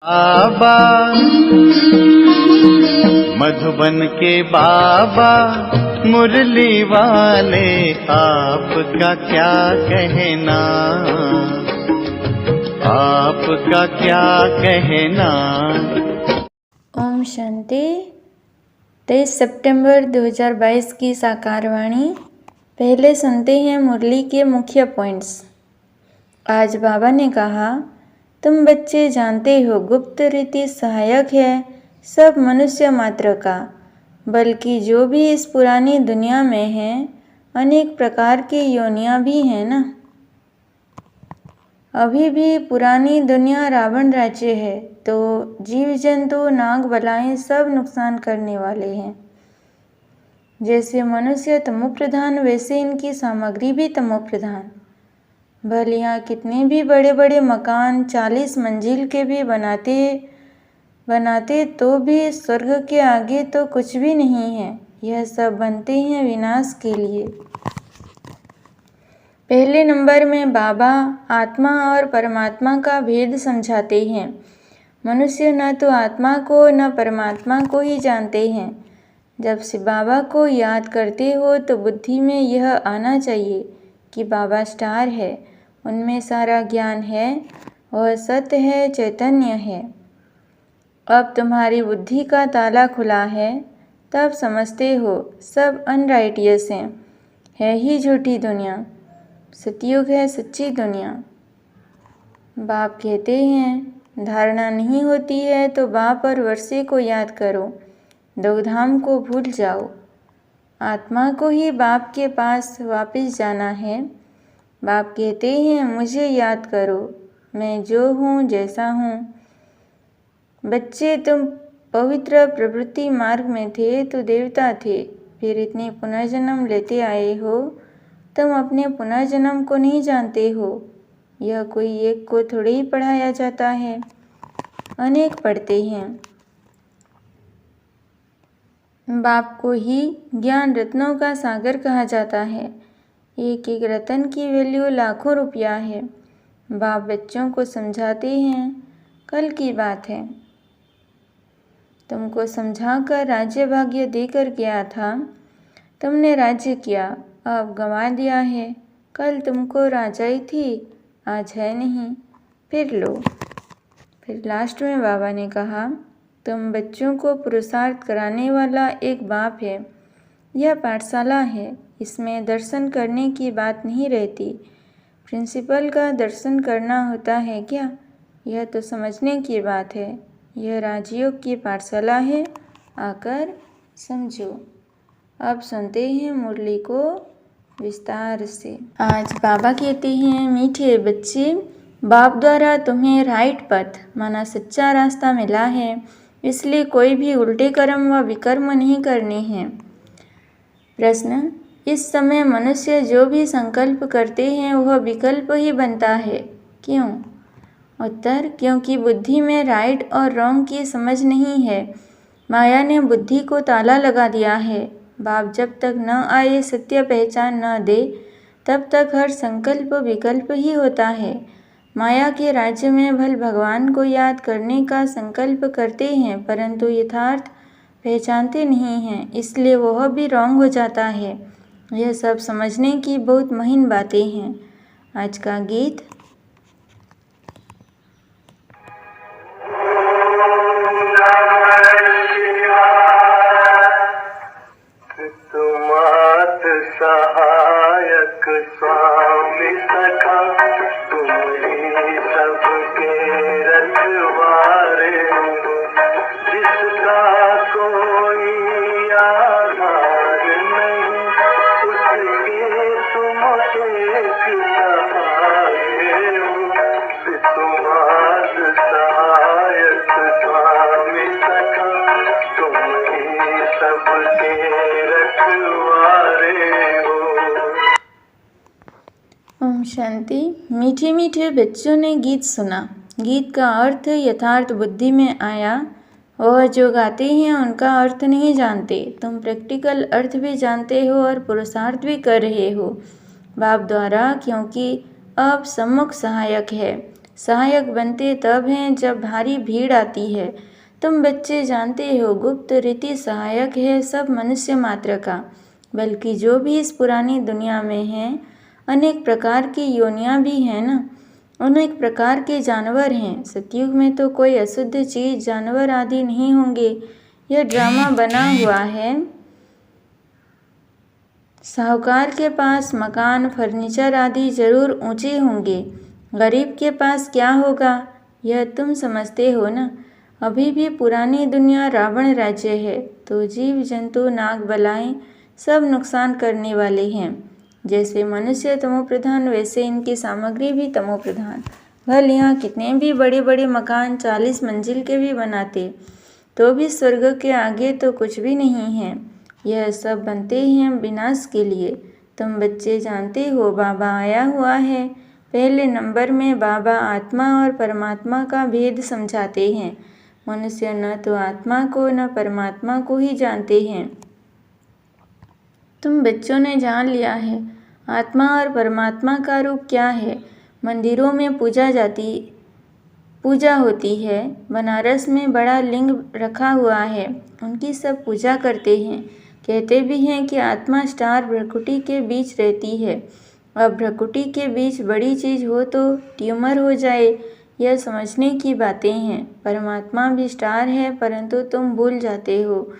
बाबा मधुबन के बाबा मुरली वाले, आपका क्या कहना, आपका क्या कहना। ओम शांति। 23 सितंबर 2022 की साकार वाणी। पहले सुनते हैं मुरली के मुख्य पॉइंट्स। आज बाबा ने कहा, तुम बच्चे जानते हो गुप्त रीति सहायक है सब मनुष्य मात्र का, बल्कि जो भी इस पुरानी दुनिया में है अनेक प्रकार की योनियां भी हैं ना। अभी भी पुरानी दुनिया रावण राज्य है, तो जीव जंतु नाग बलाएं सब नुकसान करने वाले हैं। जैसे मनुष्य तमोप्रधान वैसे इनकी सामग्री भी तमोप्रधान। भले यहाँ कितने भी बड़े बड़े मकान 40 मंजिल के भी बनाते तो भी स्वर्ग के आगे तो कुछ भी नहीं है। यह सब बनते हैं विनाश के लिए। पहले नंबर में बाबा आत्मा और परमात्मा का भेद समझाते हैं। मनुष्य न तो आत्मा को न परमात्मा को ही जानते हैं। जब से बाबा को याद करते हो तो बुद्धि में यह आना चाहिए कि बाबा स्टार है, उनमें सारा ज्ञान है और सत्य है, चैतन्य है। अब तुम्हारी बुद्धि का ताला खुला है, तब समझते हो सब अनराइटियस हैं, है ही झूठी दुनिया, सतयुग है सच्ची दुनिया। बाप कहते हैं धारणा नहीं होती है तो बाप और वर्षे को याद करो, दो धाम को भूल जाओ। आत्मा को ही बाप के पास वापस जाना है। बाप कहते हैं मुझे याद करो, मैं जो हूँ जैसा हूँ। बच्चे तुम पवित्र प्रवृत्ति मार्ग में थे तो देवता थे, फिर इतने पुनर्जन्म लेते आए हो। तुम अपने पुनर्जन्म को नहीं जानते हो। यह कोई एक को थोड़े ही पढ़ाया जाता है, अनेक पढ़ते हैं। बाप को ही ज्ञान रत्नों का सागर कहा जाता है। एक एक रत्न की वैल्यू लाखों रुपया है। बाप बच्चों को समझाते हैं कल की बात है, तुमको समझाकर राज्य भाग्य देकर गया था, तुमने राज्य किया, अब गंवा दिया है। कल तुमको राजाई थी, आज है नहीं, फिर लो। फिर लास्ट में बाबा ने कहा, तुम बच्चों को पुरुषार्थ कराने वाला एक बाप है। यह पाठशाला है, इसमें दर्शन करने की बात नहीं रहती। प्रिंसिपल का दर्शन करना होता है क्या? यह तो समझने की बात है। यह राजयोग की पाठशाला है, आकर समझो। अब सुनते हैं मुरली को विस्तार से। आज बाबा कहते हैं, मीठे बच्चे, बाप द्वारा तुम्हें राइट पथ माना सच्चा रास्ता मिला है, इसलिए कोई भी उल्टे कर्म व विकर्म नहीं करने हैं। प्रश्न, इस समय मनुष्य जो भी संकल्प करते हैं वह विकल्प ही बनता है, क्यों? उत्तर, क्योंकि बुद्धि में राइट और रॉन्ग की समझ नहीं है। माया ने बुद्धि को ताला लगा दिया है। बाप जब तक न आए, सत्य पहचान न दे, तब तक हर संकल्प विकल्प ही होता है। माया के राज्य में भल भगवान को याद करने का संकल्प करते हैं, परंतु यथार्थ पहचानते नहीं हैं, इसलिए वह भी रॉन्ग हो जाता है। यह सब समझने की बहुत महीन बातें हैं। आज का गीत। सहायक स्वामी सखा, तुम ही सबके रखवारे हो, जिसका कोई आधार नहीं, उसके तुम एक सहारे हो। तुम्हार सहायक स्वामी सखा, तुम ही सबके रखवारे हो। ओम शांति। मीठे मीठे बच्चों ने गीत सुना। गीत का अर्थ यथार्थ बुद्धि में आया। वह जो गाते हैं उनका अर्थ नहीं जानते। तुम प्रैक्टिकल अर्थ भी जानते हो और पुरुषार्थ भी कर रहे हो बाप द्वारा, क्योंकि अब सम्मुख सहायक है। सहायक बनते तब हैं जब भारी भीड़ आती है। तुम बच्चे जानते हो, गुप्त रीति सहायक है सब मनुष्य मात्र का, बल्कि जो भी इस पुरानी दुनिया में हैं, अनेक प्रकार की योनियां भी हैं ना, अनेक प्रकार के जानवर हैं। सतयुग में तो कोई अशुद्ध चीज जानवर आदि नहीं होंगे। यह ड्रामा बना हुआ है। साहूकार के पास मकान, फर्नीचर आदि जरूर ऊंचे होंगे, गरीब के पास क्या होगा यह तुम समझते हो ना। अभी भी पुरानी दुनिया रावण राज्य है, तो जीव जंतु नाग बलाएं सब नुकसान करने वाले हैं। जैसे मनुष्य तमोप्रधान, वैसे इनकी सामग्री भी तमोप्रधान। भले यहाँ कितने भी बड़े बड़े मकान 40 मंजिल के भी बनाते, तो भी स्वर्ग के आगे तो कुछ भी नहीं है। यह सब बनते हैं विनाश के लिए। तुम बच्चे जानते हो, बाबा आया हुआ है। पहले नंबर में बाबा आत्मा और परमात्मा का भेद समझाते हैं। मनुष्य न तो आत्मा को न परमात्मा को ही जानते हैं। तुम बच्चों ने जान लिया है आत्मा और परमात्मा का रूप क्या है। मंदिरों में पूजा होती है। बनारस में बड़ा लिंग रखा हुआ है, उनकी सब पूजा करते हैं। कहते भी हैं कि आत्मा स्टार भ्रकुटी के बीच रहती है। अब भ्रकुटी के बीच बड़ी चीज हो तो ट्यूमर हो जाए, यह समझने की बातें हैं। परमात्मा भी स्टार है, परंतु तुम भूल जाते हो।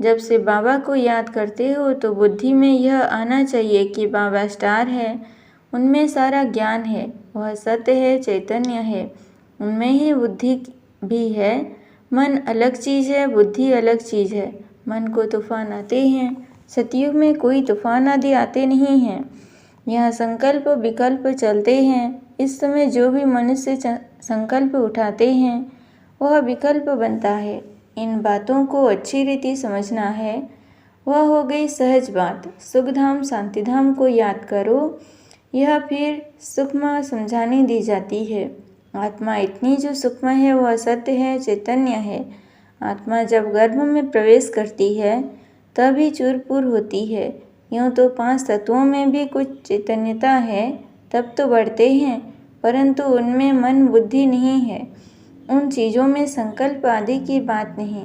जब से बाबा को याद करते हो तो बुद्धि में यह आना चाहिए कि बाबा स्टार है, उनमें सारा ज्ञान है, वह सत्य है, चैतन्य है, उनमें ही बुद्धि भी है। मन अलग चीज़ है, बुद्धि अलग चीज़ है। मन को तूफान आते हैं, सतयुग में कोई तूफान आदि आते नहीं हैं। यहाँ संकल्प विकल्प चलते हैं। इस समय जो भी मनुष्य संकल्प उठाते हैं वह विकल्प बनता है। इन बातों को अच्छी रीति समझना है। वह हो गई सहज बात। सुखधाम शांतिधाम को याद करो, यह फिर सूक्ष्म समझाने दी जाती है। आत्मा इतनी जो सूक्ष्म है वह सत्य है, चैतन्य है। आत्मा जब गर्भ में प्रवेश करती है तभी चूरपुर होती है। यूँ तो 5 तत्वों में भी कुछ चैतन्यता है, तब तो बढ़ते हैं, परंतु उनमें मन बुद्धि नहीं है। उन चीज़ों में संकल्प आदि की बात नहीं।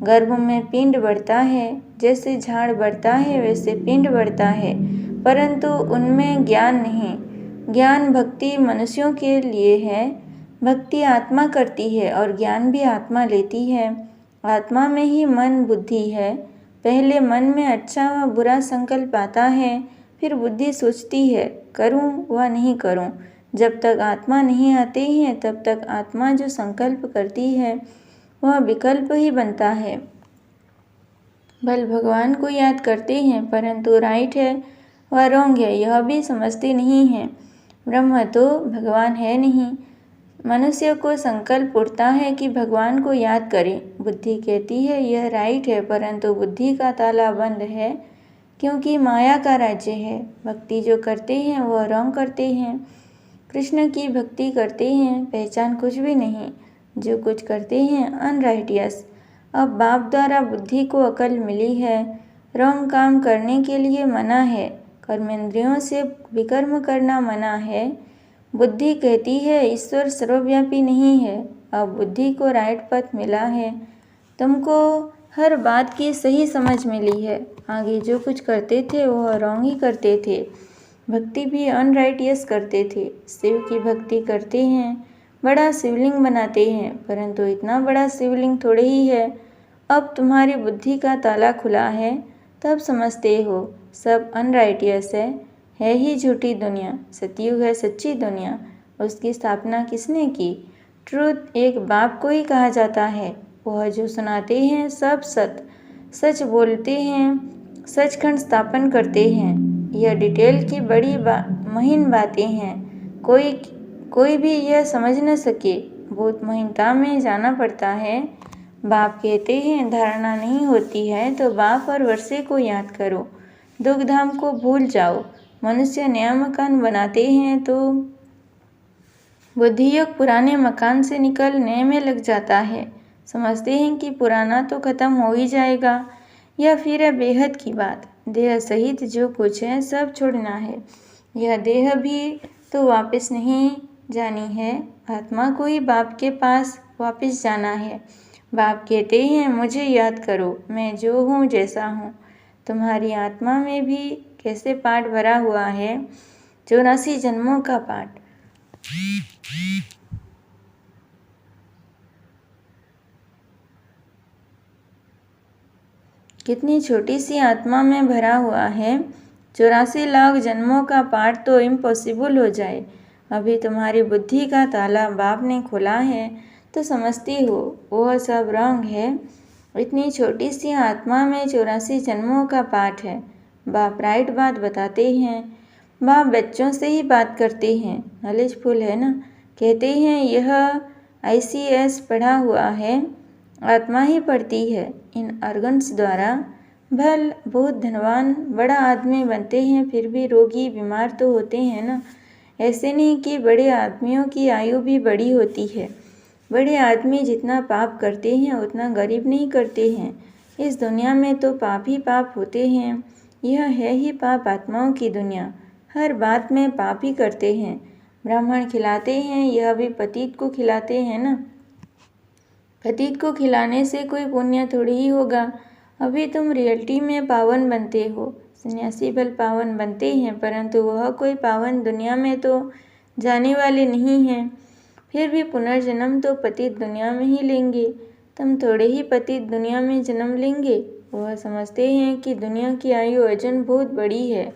गर्भ में पिंड बढ़ता है, जैसे झाड़ बढ़ता है वैसे पिंड बढ़ता है, परंतु उनमें ज्ञान नहीं। ज्ञान भक्ति मनुष्यों के लिए है। भक्ति आत्मा करती है और ज्ञान भी आत्मा लेती है। आत्मा में ही मन बुद्धि है। पहले मन में अच्छा व बुरा संकल्प आता है, फिर बुद्धि सोचती है करूं व नहीं करूं। जब तक आत्मा नहीं आते हैं तब तक आत्मा जो संकल्प करती है वह विकल्प ही बनता है। भल भगवान को याद करते हैं, परंतु राइट है व रॉन्ग है यह भी समझते नहीं हैं। ब्रह्म तो भगवान है नहीं। मनुष्य को संकल्प उठता है कि भगवान को याद करें। बुद्धि कहती है यह राइट है, परंतु बुद्धि का ताला बंद है, क्योंकि माया का राज्य है। भक्ति जो करते हैं वह रॉन्ग करते हैं। कृष्ण की भक्ति करते हैं, पहचान कुछ भी नहीं। जो कुछ करते हैं अनराइटियस। अब बाप द्वारा बुद्धि को अकल मिली है। रॉन्ग काम करने के लिए मना है। कर्मेंद्रियों से विकर्म करना मना है। बुद्धि कहती है ईश्वर सर्वव्यापी नहीं है। अब बुद्धि को राइट पथ मिला है। तुमको हर बात की सही समझ मिली है। आगे जो कुछ करते थे वह रॉन्ग ही करते थे। भक्ति भी अनराइटियस करते थे। शिव की भक्ति करते हैं, बड़ा शिवलिंग बनाते हैं, परंतु इतना बड़ा शिवलिंग थोड़े ही है। अब तुम्हारी बुद्धि का ताला खुला है, तब समझते हो सब अनराइटियस है ही झूठी दुनिया। सतयुग है सच्ची दुनिया। उसकी स्थापना किसने की? ट्रूथ एक बाप को ही कहा जाता है। वह जो सुनाते हैं सब सच बोलते हैं, सचखंड स्थापन करते हैं। यह डिटेल की बड़ी महीन बातें हैं। कोई भी यह समझ न सके। बहुत महीनता में जाना पड़ता है। बाप कहते हैं धारणा नहीं होती है तो बाप और वर्षे को याद करो। दुख धाम को भूल जाओ। मनुष्य नया मकान बनाते हैं तो बुद्धियोग पुराने मकान से निकल नए में लग जाता है। समझते हैं कि पुराना तो खत्म हो ही जाएगा। यह फिर है बेहद की बात। देह सहित जो कुछ है सब छोड़ना है। यह देह भी तो वापस नहीं जानी है, आत्मा को ही बाप के पास वापस जाना है। बाप कहते हैं, मुझे याद करो, मैं जो हूँ जैसा हूँ। तुम्हारी आत्मा में भी कैसे पाठ भरा हुआ है, 84 जन्मों का पाठ। कितनी छोटी सी आत्मा में भरा हुआ है। 84 लाख जन्मों का पाठ तो इम्पॉसिबल हो जाए। अभी तुम्हारी बुद्धि का ताला बाप ने खोला है तो समझती हो वह सब रंग है। इतनी छोटी सी आत्मा में 84 जन्मों का पाठ है। बाप राइट बात बताते हैं। बाप बच्चों से ही बात करते हैं, नॉलेजफुल है ना। कहते हैं यह ICS पढ़ा हुआ है, आत्मा ही पढ़ती है इन ऑर्गन्स द्वारा। भल बहुत धनवान बड़ा आदमी बनते हैं फिर भी रोगी बीमार तो होते हैं ना। ऐसे नहीं कि बड़े आदमियों की आयु भी बड़ी होती है। बड़े आदमी जितना पाप करते हैं उतना गरीब नहीं करते हैं। इस दुनिया में तो पाप ही पाप होते हैं। यह है ही पाप आत्माओं की दुनिया। हर बात में पाप ही करते हैं। ब्राह्मण खिलाते हैं, यह भी पतित को खिलाते हैं ना। पतित को खिलाने से कोई पुण्य थोड़ी ही होगा। अभी तुम रियलिटी में पावन बनते हो। सन्यासी बल पावन बनते हैं परंतु वह कोई पावन दुनिया में तो जाने वाले नहीं हैं। फिर भी पुनर्जन्म तो पतित दुनिया में ही लेंगे। तुम थोड़े ही पतित दुनिया में जन्म लेंगे। वह समझते हैं कि दुनिया की आयु अर्जन बहुत बड़ी है।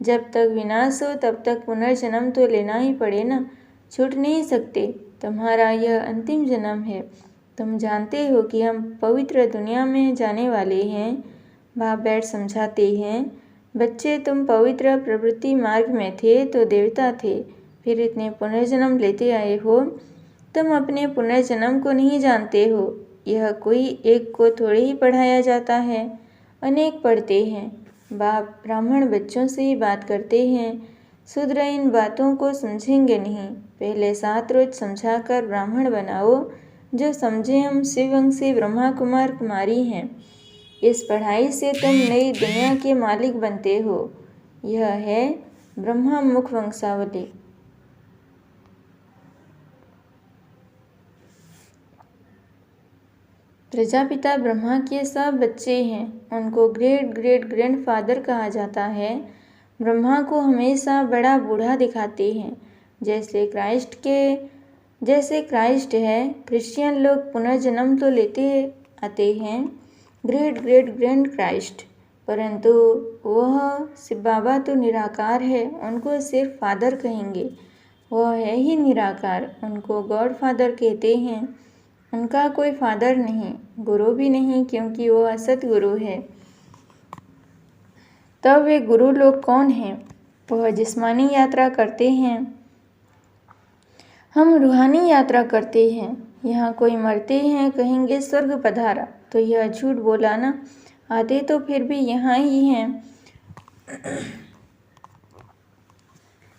जब तक विनाश हो तब तक पुनर्जन्म तो लेना ही पड़े ना, छूट नहीं सकते। तुम्हारा यह अंतिम जन्म है। तुम जानते हो कि हम पवित्र दुनिया में जाने वाले हैं। बाप बैठ समझाते हैं, बच्चे तुम पवित्र प्रवृत्ति मार्ग में थे तो देवता थे, फिर इतने पुनर्जन्म लेते आए हो। तुम अपने पुनर्जन्म को नहीं जानते हो। यह कोई एक को थोड़े ही पढ़ाया जाता है, अनेक पढ़ते हैं। बाप ब्राह्मण बच्चों से ही बात करते हैं। शूद्र इन बातों को समझेंगे नहीं। पहले 7 रोज समझाकर ब्राह्मण बनाओ जो समझे हम शिववंशी ब्रह्मा कुमार कुमारी हैं। इस पढ़ाई से तुम नई दुनिया के मालिक बनते हो। यह है ब्रह्मा मुख वंशावली। प्रजापिता ब्रह्मा के सब बच्चे हैं। उनको ग्रेट ग्रेट ग्रैंडफादर कहा जाता है। ब्रह्मा को हमेशा बड़ा बूढ़ा दिखाते हैं, जैसे क्राइस्ट है। क्रिश्चियन लोग पुनर्जन्म तो लेते आते हैं, ग्रेट ग्रेट ग्रैंड क्राइस्ट, परंतु वह शिव बाबा तो निराकार है, उनको सिर्फ फादर कहेंगे। वह है ही निराकार, उनको गॉड फादर कहते हैं। उनका कोई फादर नहीं, गुरु भी नहीं, क्योंकि वो असत गुरु है। तब वे गुरु लोग कौन हैं? वह जिस्मानी यात्रा करते हैं, हम रूहानी यात्रा करते हैं। यहाँ कोई मरते हैं कहेंगे स्वर्ग पधारा, तो यह झूठ बोला ना। आते तो फिर भी यहाँ ही हैं।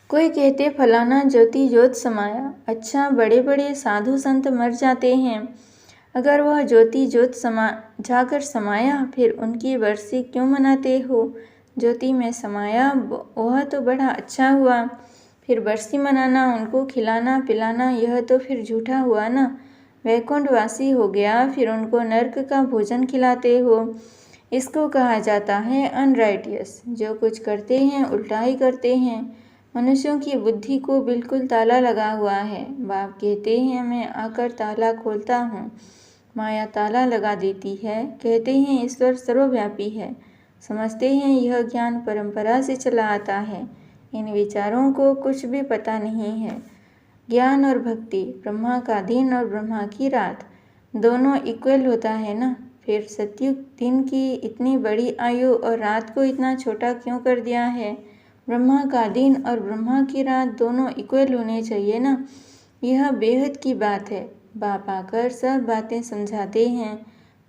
कोई कहते फलाना ज्योति ज्योत समाया। अच्छा, बड़े बड़े साधु संत मर जाते हैं, अगर वह ज्योति ज्योत जाकर समाया फिर उनकी बरसी क्यों मनाते हो? ज्योति में समाया वह तो बड़ा अच्छा हुआ, फिर बरसी मनाना, उनको खिलाना पिलाना, यह तो फिर झूठा हुआ ना। वैकुंठवासी हो गया फिर उनको नर्क का भोजन खिलाते हो। इसको कहा जाता है अनराइटियस। जो कुछ करते हैं उल्टा ही करते हैं। मनुष्यों की बुद्धि को बिल्कुल ताला लगा हुआ है। बाप कहते हैं मैं आकर ताला खोलता हूँ, माया ताला लगा देती है। कहते हैं ईश्वर सर्वव्यापी है। समझते हैं यह ज्ञान परंपरा से चला आता है। इन विचारों को कुछ भी पता नहीं है। ज्ञान और भक्ति, ब्रह्मा का दिन और ब्रह्मा की रात दोनों इक्वल होता है ना। फिर सतयुग दिन की इतनी बड़ी आयु और रात को इतना छोटा क्यों कर दिया है? ब्रह्मा का दिन और ब्रह्मा की रात दोनों इक्वल होने चाहिए ना। यह बेहद की बात है। बाप आकर सब बातें समझाते हैं।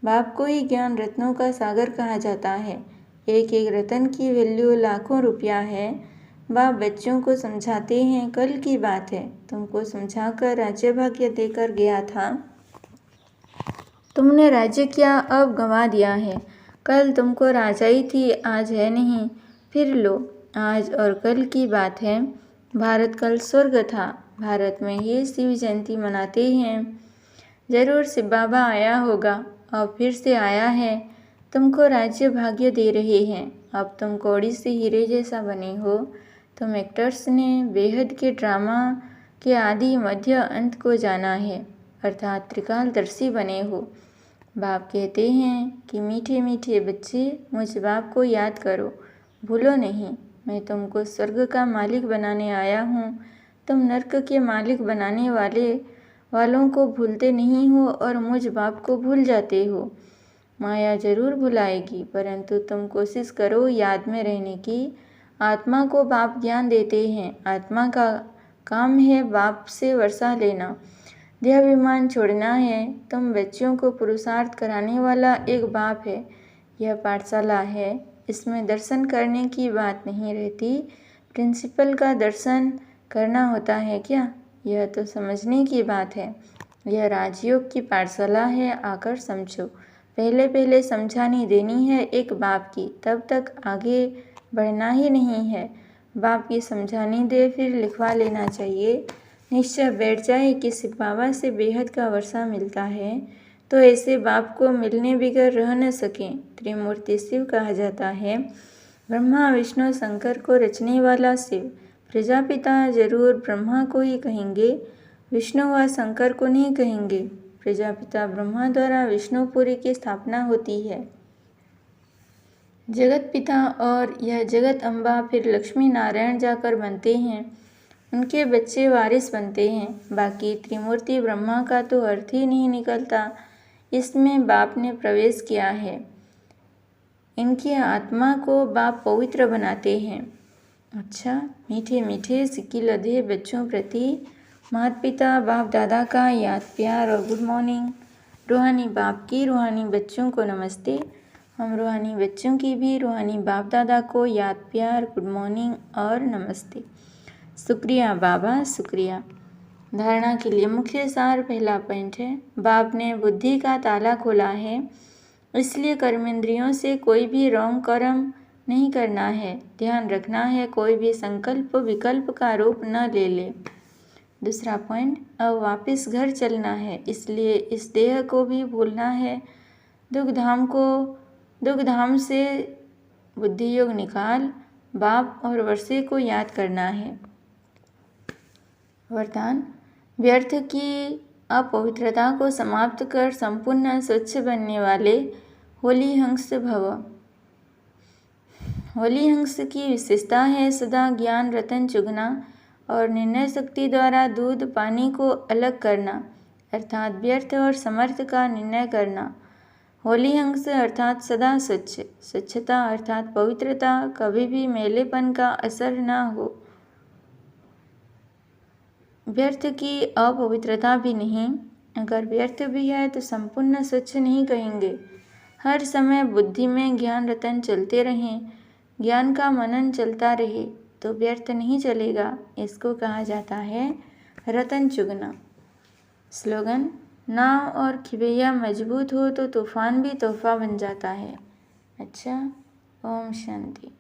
बाप को ही ज्ञान रत्नों का सागर कहा जाता है। एक एक रत्न की वैल्यू लाखों रुपया है। बाप बच्चों को समझाते हैं, कल की बात है, तुमको समझाकर राज्य भाग्य देकर गया था। तुमने राज्य किया, अब गंवा दिया है। कल तुमको राजाई थी, आज है नहीं। फिर लो, आज और कल की बात है। भारत कल स्वर्ग था, भारत में ही शिव जयंती मनाते हैं। जरूर शिव बाबा आया होगा और फिर से आया है, तुमको राज्य भाग्य दे रहे हैं। अब तुम कौड़ी से हीरे जैसा बने हो। तुम एक्टर्स ने बेहद के ड्रामा के आदि मध्य अंत को जाना है, अर्थात त्रिकालदर्शी बने हो। बाप कहते हैं कि मीठे मीठे बच्चे, मुझ बाप को याद करो, भूलो नहीं। मैं तुमको स्वर्ग का मालिक बनाने आया हूँ। तुम नर्क के मालिक बनाने वालों को भूलते नहीं हो और मुझ बाप को भूल जाते हो। माया जरूर भुलाएगी, परंतु तुम कोशिश करो याद में रहने की। आत्मा को बाप ज्ञान देते हैं। आत्मा का काम है बाप से वर्षा लेना, देहाभिमान छोड़ना है। तुम बच्चों को पुरुषार्थ कराने वाला एक बाप है। यह पाठशाला है, इसमें दर्शन करने की बात नहीं रहती। प्रिंसिपल का दर्शन करना होता है क्या? यह तो समझने की बात है। यह राजयोग की पाठशाला है, आकर समझो। पहले पहले समझानी देनी है एक बाप की, तब तक आगे बढ़ना ही नहीं है। बाप की समझानी दे, फिर लिखवा लेना चाहिए। निश्चय बैठ जाए कि शिव बाबा से बेहद का वर्षा मिलता है, तो ऐसे बाप को मिलने बिगर रह न सकें। त्रिमूर्ति शिव कहा जाता है। ब्रह्मा विष्णु शंकर को रचने वाला शिव। प्रजापिता जरूर ब्रह्मा को ही कहेंगे, विष्णु व शंकर को नहीं कहेंगे। प्रजापिता ब्रह्मा द्वारा विष्णुपुरी की स्थापना होती है। जगत पिता और यह जगत अम्बा फिर लक्ष्मी नारायण जाकर बनते हैं, उनके बच्चे वारिस बनते हैं। बाकी त्रिमूर्ति ब्रह्मा का तो अर्थ ही नहीं निकलता। इसमें बाप ने प्रवेश किया है। इनकी आत्मा को बाप पवित्र बनाते हैं। अच्छा, मीठे मीठे सिक्की लदे बच्चों प्रति माता पिता बाप दादा का याद प्यार और गुड मॉर्निंग। रूहानी बाप की रूहानी बच्चों को नमस्ते। हम रूहानी बच्चों की भी रूहानी बाप दादा को याद प्यार, गुड मॉर्निंग और नमस्ते। शुक्रिया बाबा, शुक्रिया। धारणा के लिए मुख्य सार पहला पॉइंट है, बाप ने बुद्धि का ताला खोला है, इसलिए कर्मेंद्रियों से कोई भी रॉन्ग कर्म नहीं करना है। ध्यान रखना है कोई भी संकल्प विकल्प का रूप न ले ले। दूसरा पॉइंट, अब वापस घर चलना है, इसलिए इस देह को भी भूलना है। दुख धाम से बुद्धि योग निकाल, बाप और वर्षे को याद करना है। वरदान, व्यर्थ की अपवित्रता को समाप्त कर संपूर्ण स्वच्छ बनने वाले होली हंस भव। होली हंस की विशेषता है सदा ज्ञान रतन चुगना और निर्णय शक्ति द्वारा दूध पानी को अलग करना, अर्थात व्यर्थ और समर्थ का निर्णय करना। होली हंस अर्थात सदा स्वच्छ, स्वच्छता अर्थात पवित्रता, कभी भी मैलेपन का असर न हो। व्यर्थ की अपवित्रता भी नहीं, अगर व्यर्थ भी है तो संपूर्ण स्वच्छ नहीं कहेंगे। हर समय बुद्धि में ज्ञान रतन चलते रहें, ज्ञान का मनन चलता रहे तो व्यर्थ नहीं चलेगा। इसको कहा जाता है रतन चुगना। स्लोगन, नाव और खिवैया मजबूत हो तो तूफान भी तोहफा बन जाता है। अच्छा, ओम शांति।